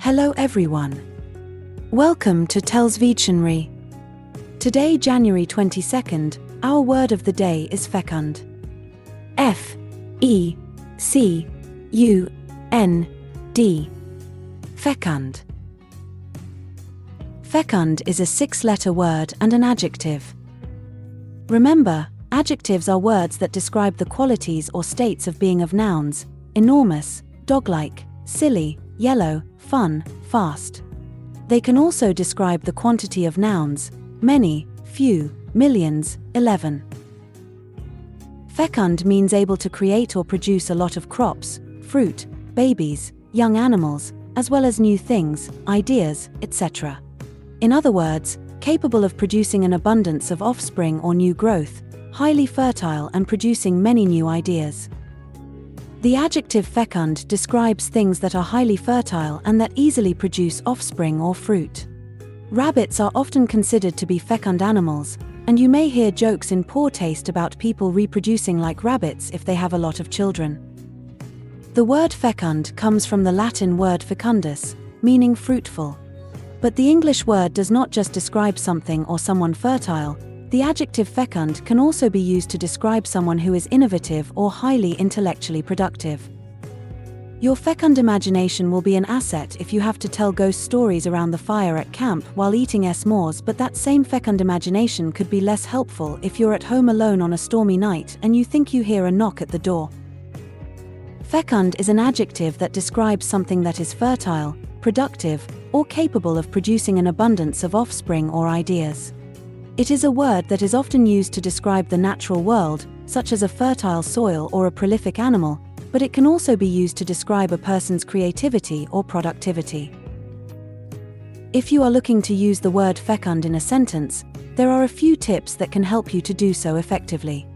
Hello everyone. Welcome to TELLS Videtionary. Today, January 22nd, our word of the day is fecund. F-E-C-U-N-D. Fecund. Fecund is a 6-letter word and an adjective. Remember, adjectives are words that describe the qualities or states of being of nouns: enormous, dog-like, silly, yellow, fun, fast. They can also describe the quantity of nouns: many, few, millions, 11. Fecund means able to create or produce a lot of crops, fruit, babies, young animals, as well as new things, ideas, etc. In other words, capable of producing an abundance of offspring or new growth, highly fertile and producing many new ideas. The adjective fecund describes things that are highly fertile and that easily produce offspring or fruit. Rabbits are often considered to be fecund animals, and you may hear jokes in poor taste about people reproducing like rabbits if they have a lot of children. The word fecund comes from the Latin word fecundus, meaning fruitful. But the English word does not just describe something or someone fertile. The adjective fecund can also be used to describe someone who is innovative or highly intellectually productive. Your fecund imagination will be an asset if you have to tell ghost stories around the fire at camp while eating s'mores, but that same fecund imagination could be less helpful if you're at home alone on a stormy night and you think you hear a knock at the door. Fecund is an adjective that describes something that is fertile, productive, or capable of producing an abundance of offspring or ideas. It is a word that is often used to describe the natural world, such as a fertile soil or a prolific animal, but it can also be used to describe a person's creativity or productivity. If you are looking to use the word fecund in a sentence, there are a few tips that can help you to do so effectively.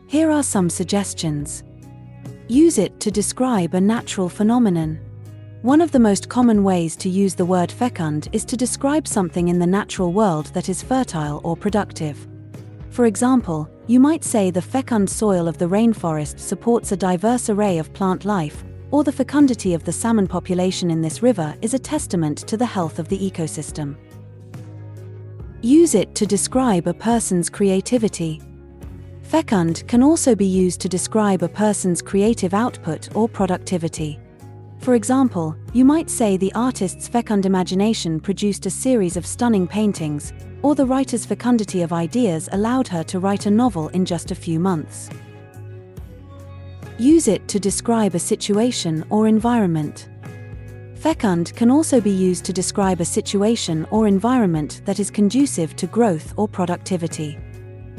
Here are some suggestions. Use it to describe a natural phenomenon. One of the most common ways to use the word fecund is to describe something in the natural world that is fertile or productive. For example, you might say the fecund soil of the rainforest supports a diverse array of plant life, or the fecundity of the salmon population in this river is a testament to the health of the ecosystem. Use it to describe a person's creativity. Fecund can also be used to describe a person's creative output or productivity. For example, you might say the artist's fecund imagination produced a series of stunning paintings, or the writer's fecundity of ideas allowed her to write a novel in just a few months. Use it to describe a situation or environment. Fecund can also be used to describe a situation or environment that is conducive to growth or productivity.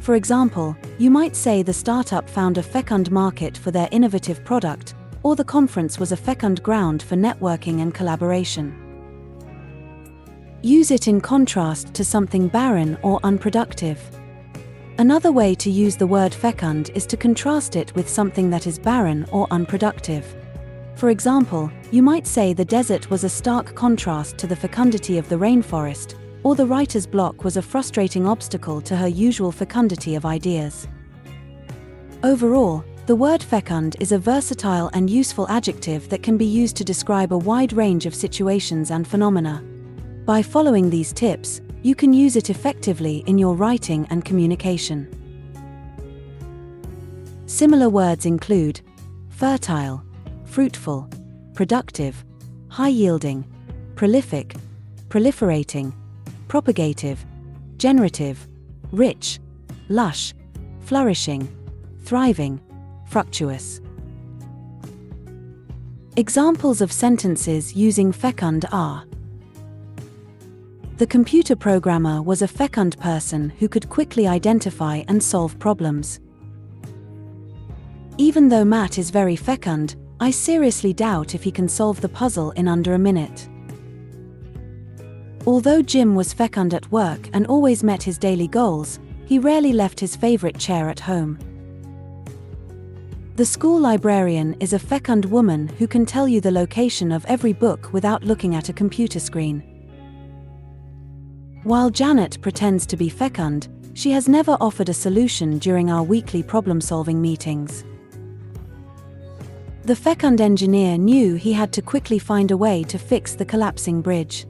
For example, you might say the startup found a fecund market for their innovative product, or the conference was a fecund ground for networking and collaboration. Use it in contrast to something barren or unproductive. Another way to use the word fecund is to contrast it with something that is barren or unproductive. For example, you might say the desert was a stark contrast to the fecundity of the rainforest, or the writer's block was a frustrating obstacle to her usual fecundity of ideas. Overall, the word fecund is a versatile and useful adjective that can be used to describe a wide range of situations and phenomena. By following these tips, you can use it effectively in your writing and communication. Similar words include fertile, fruitful, productive, high-yielding, prolific, proliferating, propagative, generative, rich, lush, flourishing, thriving, fructuous. Examples of sentences using fecund are: the computer programmer was a fecund person who could quickly identify and solve problems. Even though Matt is very fecund, I seriously doubt if he can solve the puzzle in under a minute. Although Jim was fecund at work and always met his daily goals, he rarely left his favorite chair at home. The school librarian is a fecund woman who can tell you the location of every book without looking at a computer screen. While Janet pretends to be fecund, she has never offered a solution during our weekly problem-solving meetings. The Fecund engineer knew he had to quickly find a way to fix the collapsing bridge.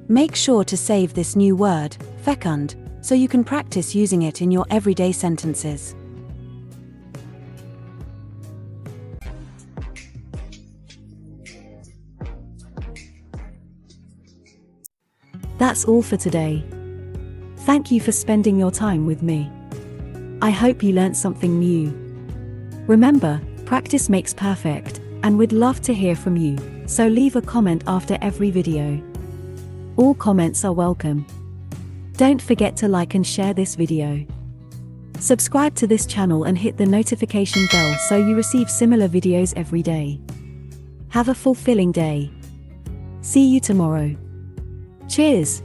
Make sure to save this new word, fecund, so you can practice using it in your everyday sentences. That's all for today. Thank you for spending your time with me. I hope you learned something new. Remember, practice makes perfect, and we'd love to hear from you, so leave a comment after every video. All comments are welcome. Don't forget to like and share this video. Subscribe to this channel and hit the notification bell so you receive similar videos every day. Have a fulfilling day. See you tomorrow. Cheers!